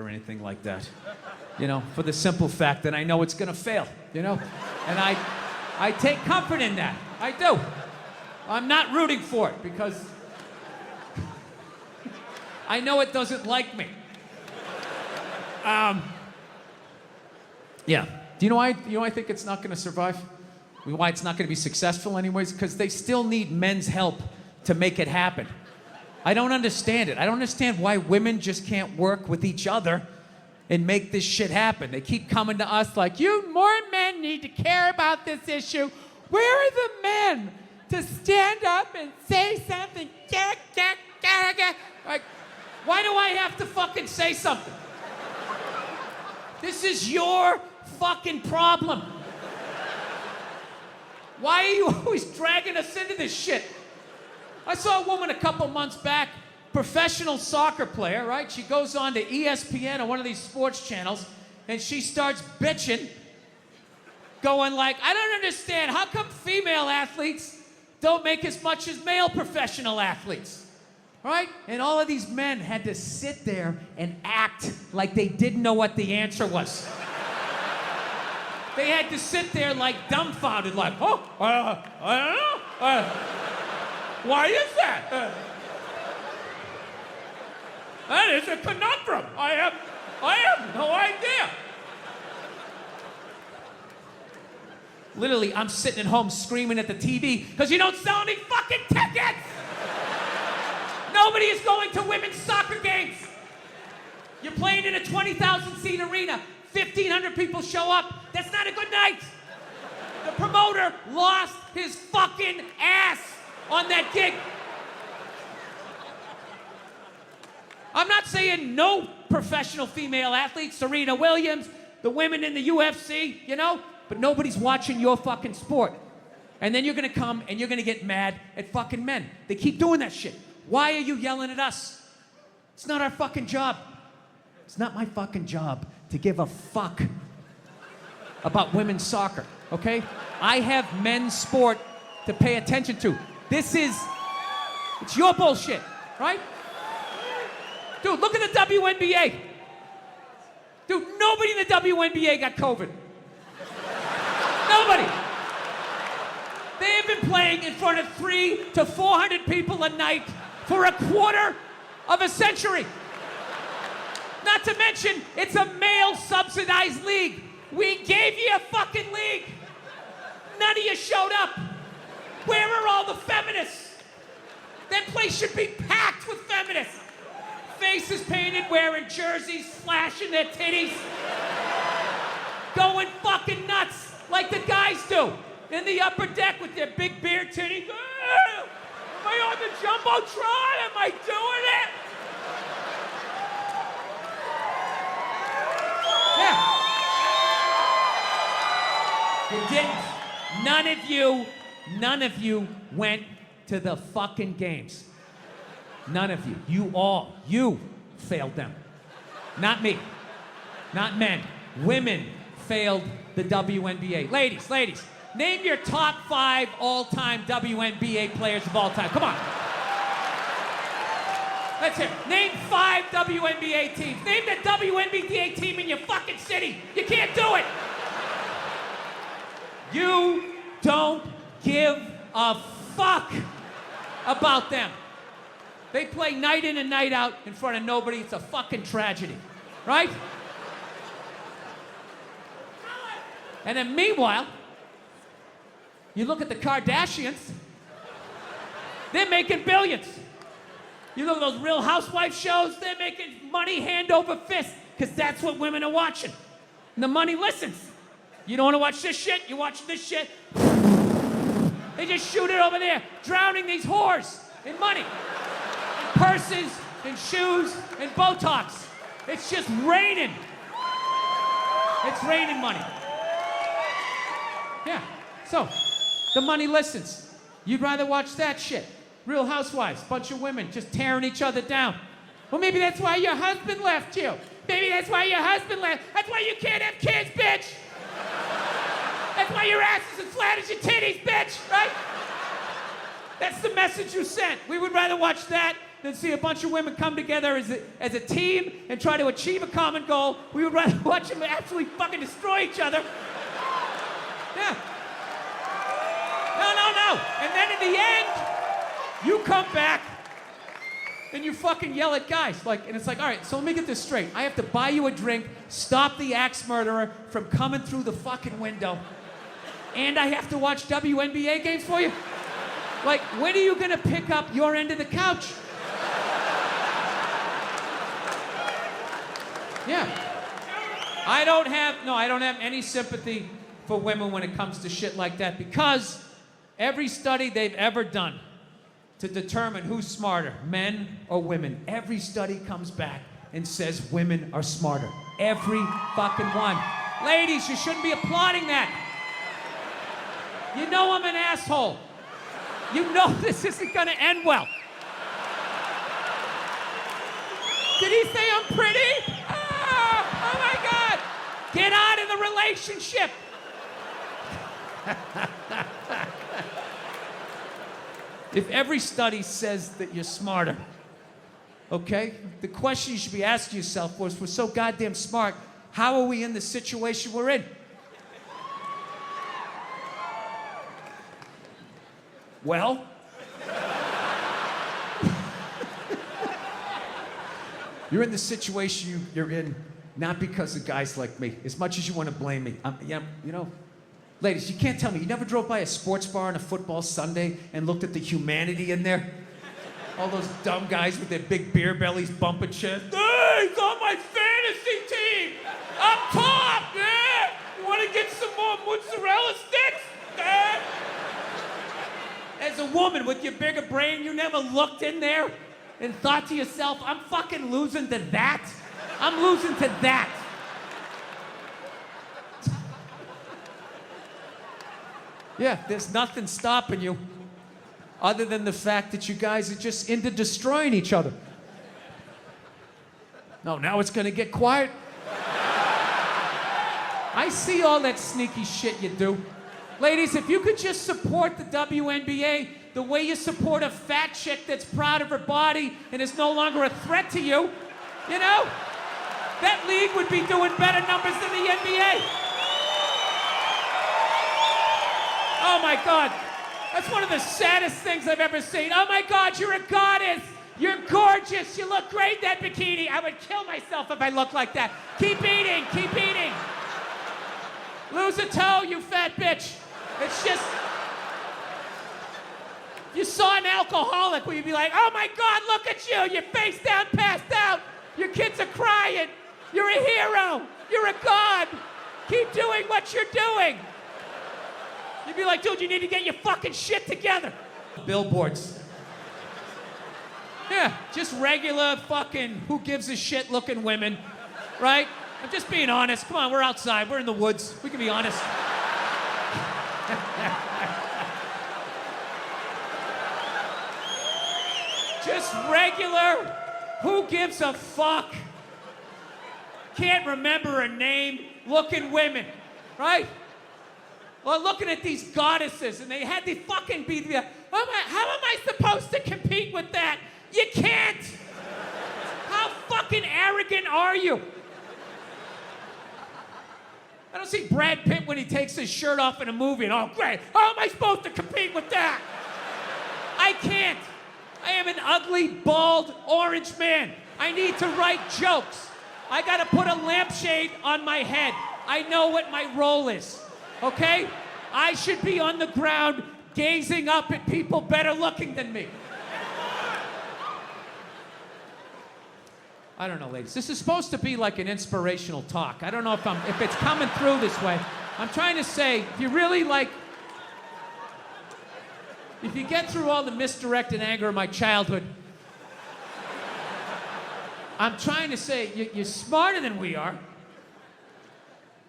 or anything like that. You know, for the simple fact that I know it's gonna fail, you know? And I take comfort in that. I do. I'm not rooting for it because I know it doesn't like me. Yeah. Do you know why? I think it's not gonna survive? Why it's not gonna be successful anyways? Because they still need men's help to make it happen. I don't understand it. I don't understand why women just can't work with each other and make this shit happen. They keep coming to us like, you more men need to care about this issue. Where are the men to stand up and say something? Like, why do I have to fucking say something? This is your fucking problem. Why are you always dragging us into this shit? I saw a woman a couple months back, professional soccer player, right? She goes on to ESPN or one of these sports channels, and she starts bitching, going like, I don't understand, how come female athletes don't make as much as male professional athletes? Right? And all of these men had to sit there and act like they didn't know what the answer was. They had to sit there like dumbfounded, like, oh, I don't know. Why is that? That is a conundrum. I have no idea. Literally, I'm sitting at home screaming at the TV because you don't sell any fucking tickets. Nobody is going to women's soccer games. You're playing in a 20,000 seat arena. 1,500 people show up. That's not a good night. The promoter lost his fucking ass on that gig. I'm not saying no professional female athletes, Serena Williams, the women in the UFC, you know, but nobody's watching your fucking sport. And then you're gonna come and you're gonna get mad at fucking men. They keep doing that shit. Why are you yelling at us? It's not our fucking job. It's not my fucking job to give a fuck about women's soccer, okay? I have men's sport to pay attention to. It's your bullshit, right? Dude, look at the WNBA. Dude, nobody in the WNBA got COVID. Nobody. They have been playing in front of 300 to 400 people a night for a quarter of a century. Not to mention, it's a male-subsidized league. We gave you a fucking league. None of you showed up. Where are all the feminists? That place should be packed with feminists. Faces painted, wearing jerseys, flashing their titties. Going fucking nuts like the guys do. In the upper deck with their big beer titties. Am I on the Jumbotron? Am I doing it? Yeah. You didn't. None of you went to the fucking games. None of you. You failed them. Not me. Not men. Women failed the WNBA. Ladies, name your top 5 all-time WNBA players of all time. Come on. Let's hear it. Name 5 WNBA teams. Name the WNBA team in your fucking city. You can't do it. You don't give a fuck about them. They play night in and night out in front of nobody. It's a fucking tragedy, right? And then meanwhile, you look at the Kardashians, they're making billions. You look at those Real Housewives shows, they're making money hand over fist, because that's what women are watching. And the money listens. You don't want to watch this shit, you watch this shit. They just shoot it over there, drowning these whores in money. In purses, in shoes, in Botox. It's just raining. It's raining money. Yeah, so the money listens. You'd rather watch that shit. Real Housewives, bunch of women just tearing each other down. Well, maybe that's why your husband left you. Maybe that's why your husband left. That's why you can't have kids, bitch. That's why your ass is as flat as your titties, bitch, right? That's the message you sent. We would rather watch that than see a bunch of women come together as a team and try to achieve a common goal. We would rather watch them absolutely fucking destroy each other. Yeah. No. And then in the end, you come back and you fucking yell at guys. And it's like, all right, so let me get this straight. I have to buy you a drink, stop the axe murderer from coming through the fucking window, and I have to watch WNBA games for you? When are you gonna pick up your end of the couch? Yeah. I don't have any sympathy for women when it comes to shit like that, because every study they've ever done to determine who's smarter, men or women, every study comes back and says women are smarter. Every fucking one. Ladies, you shouldn't be applauding that. You know I'm an asshole. You know this isn't gonna end well. Did he say I'm pretty? Oh my God! Get out of the relationship. If every study says that you're smarter, okay? The question you should be asking yourself was, we're so goddamn smart, how are we in the situation we're in? Well, you're in the situation you're in not because of guys like me, as much as you want to blame me. Ladies, you can't tell me, you never drove by a sports bar on a football Sunday and looked at the humanity in there? All those dumb guys with their big beer bellies bumping chest. Hey, he's on my fantasy team! Up top, yeah! You want to get some more mozzarella sticks? Yeah. As a woman with your bigger brain, you never looked in there and thought to yourself, I'm fucking losing to that? I'm losing to that. Yeah, there's nothing stopping you other than the fact that you guys are just into destroying each other. No, now it's gonna get quiet. I see all that sneaky shit you do. Ladies, if you could just support the WNBA the way you support a fat chick that's proud of her body and is no longer a threat to you, that league would be doing better numbers than the NBA. Oh my God, that's one of the saddest things I've ever seen. Oh my God, you're a goddess. You're gorgeous. You look great in that bikini. I would kill myself if I looked like that. Keep eating, keep eating. Lose a toe, you fat bitch. It's just, if you saw an alcoholic, would you be like, oh my God, look at you. You're face down, passed out. Your kids are crying. You're a hero. You're a god. Keep doing what you're doing. You'd be like, dude, you need to get your fucking shit together. Billboards. Yeah, just regular fucking who gives a shit looking women, right? I'm just being honest. Come on, we're outside. We're in the woods. We can be honest. Just regular who gives a fuck, can't remember her name, looking women, right? Well, looking at these goddesses, and they had to fucking be the, how am I supposed to compete with that? You can't! How fucking arrogant are you? I don't see Brad Pitt when he takes his shirt off in a movie and, oh great, how am I supposed to compete with that? I can't. I am an ugly, bald, orange man. I need to write jokes. I gotta put a lampshade on my head. I know what my role is. Okay? I should be on the ground gazing up at people better looking than me. I don't know, ladies. This is supposed to be like an inspirational talk. I don't know if it's coming through this way. I'm trying to say, if you really if you get through all the misdirected anger of my childhood, I'm trying to say you're smarter than we are,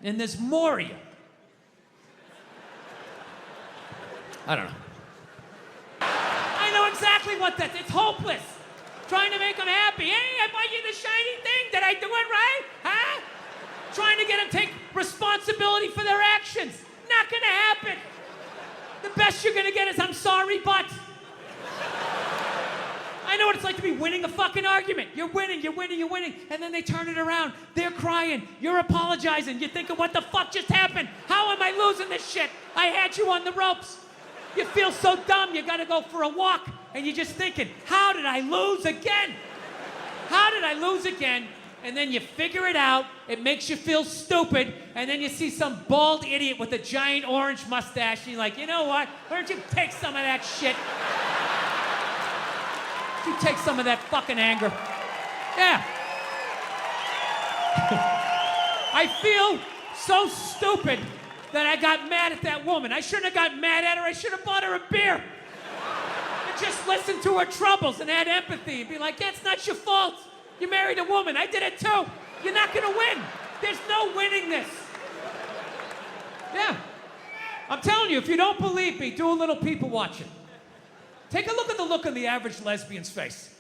and there's more of you. I don't know. I know exactly what that is. It's hopeless. Trying to make them happy. Hey, I bought you the shiny thing. Did I do it right? Huh? Trying to get them to take responsibility for their actions. Not gonna happen. The best you're gonna get is I'm sorry, but. I know what it's like to be winning a fucking argument. You're winning, and then they turn it around. They're crying, you're apologizing. You're thinking, what the fuck just happened? How am I losing this shit? I had you on the ropes. You feel so dumb, you gotta go for a walk, and you're just thinking, how did I lose again? How did I lose again? And then you figure it out, it makes you feel stupid, and then you see some bald idiot with a giant orange mustache, and you're like, you know what? Why don't you take some of that shit? You take some of that fucking anger. Yeah. I feel so stupid that I got mad at that woman. I shouldn't have got mad at her, I should have bought her a beer. And just listened to her troubles and had empathy and be like, yeah, it's not your fault. You married a woman. I did it too. You're not gonna win. There's no winning this. Yeah. I'm telling you, if you don't believe me, do a little people watching. Take a look at the look on the average lesbian's face.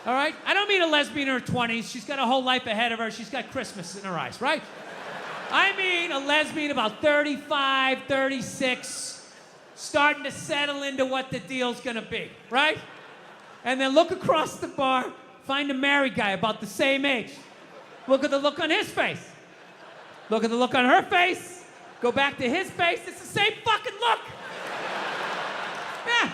All right? I don't mean a lesbian in her 20s. She's got a whole life ahead of her. She's got Christmas in her eyes, right? I mean a lesbian about 35, 36, starting to settle into what the deal's gonna be, right? And then look across the bar. Find a married guy about the same age. Look at the look on his face. Look at the look on her face. Go back to his face. It's the same fucking look. Yeah.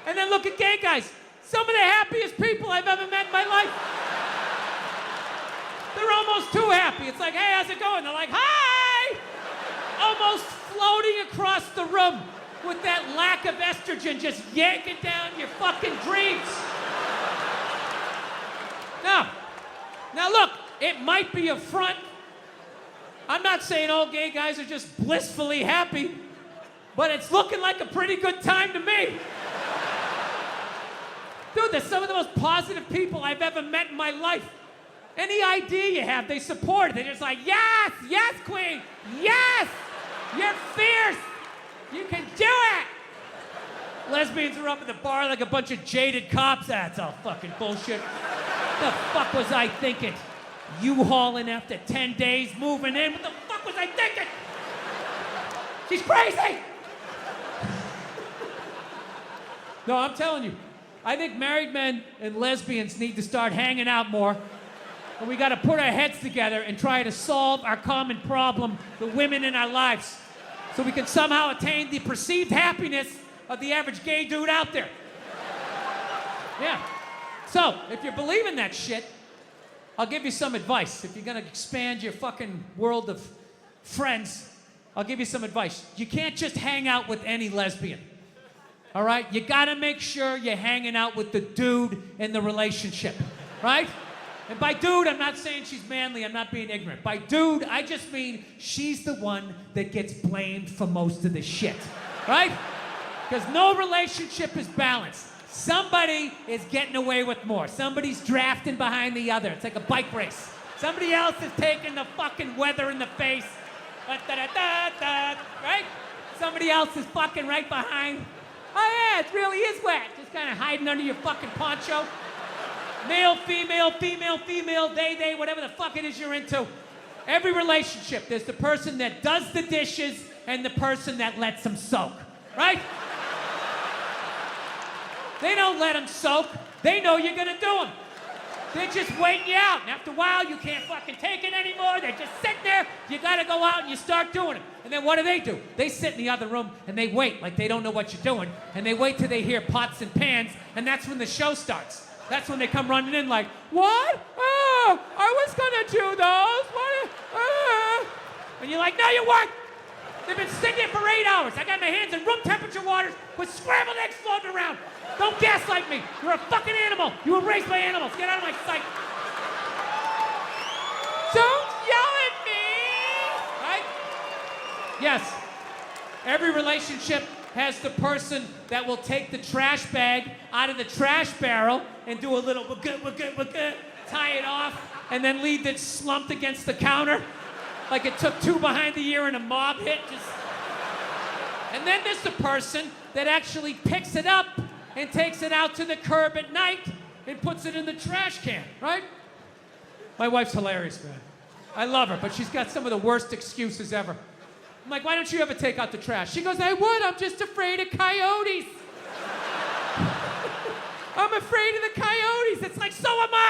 And then look at gay guys. Some of the happiest people I've ever met in my life. They're almost too happy. It's like, hey, how's it going? They're like, hi! Almost floating across the room with that lack of estrogen just yanking down your fucking dreams. Now look, it might be a front. I'm not saying all gay guys are just blissfully happy, but it's looking like a pretty good time to me. Dude, they're some of the most positive people I've ever met in my life. Any idea you have, they support it. They're just like, yes, yes, queen, yes, you're fierce, you can do it. Lesbians are up at the bar like a bunch of jaded cops. That's all fucking bullshit. What the fuck was I thinking? U-hauling after 10 days, moving in. What the fuck was I thinking? She's crazy! No, I'm telling you. I think married men and lesbians need to start hanging out more. And we gotta put our heads together and try to solve our common problem, the women in our lives, so we can somehow attain the perceived happiness of the average gay dude out there. Yeah. So, if you believe in that shit, I'll give you some advice. If you're gonna expand your fucking world of friends, I'll give you some advice. You can't just hang out with any lesbian. All right? You gotta make sure you're hanging out with the dude in the relationship. Right? And by dude, I'm not saying she's manly, I'm not being ignorant. By dude, I just mean she's the one that gets blamed for most of the shit. Right? Because no relationship is balanced. Somebody is getting away with more. Somebody's drafting behind the other. It's like a bike race. Somebody else is taking the fucking weather in the face. Right? Somebody else is fucking right behind. Oh yeah, it really is wet. Just kind of hiding under your fucking poncho. Male, female, female, female, they, whatever the fuck it is you're into. Every relationship, there's the person that does the dishes and the person that lets them soak. Right? They don't let them soak. They know you're gonna do them. They're just waiting you out. And after a while, you can't fucking take it anymore. They're just sitting there. You gotta go out and you start doing it. And then what do? They sit in the other room and they wait like they don't know what you're doing. And they wait till they hear pots and pans. And that's when the show starts. That's when they come running in like, what? Oh, I was gonna do those. What? And you're like, no, you weren't. They've been sitting there for 8 hours. I got my hands in room temperature waters with scrambled eggs floating around. Don't gaslight me. You're a fucking animal. You were raised by animals. Get out of my sight. Don't yell at me. Right? Yes. Every relationship has the person that will take the trash bag out of the trash barrel and do a little wagga, tie it off, and then leave it slumped against the counter like it took two behind the ear and a mob hit. And then there's the person that actually picks it up and takes it out to the curb at night and puts it in the trash can, right? My wife's hilarious, man. I love her, but she's got some of the worst excuses ever. I'm like, why don't you ever take out the trash? She goes, I would, I'm just afraid of coyotes. I'm afraid of the coyotes. It's like, so am I.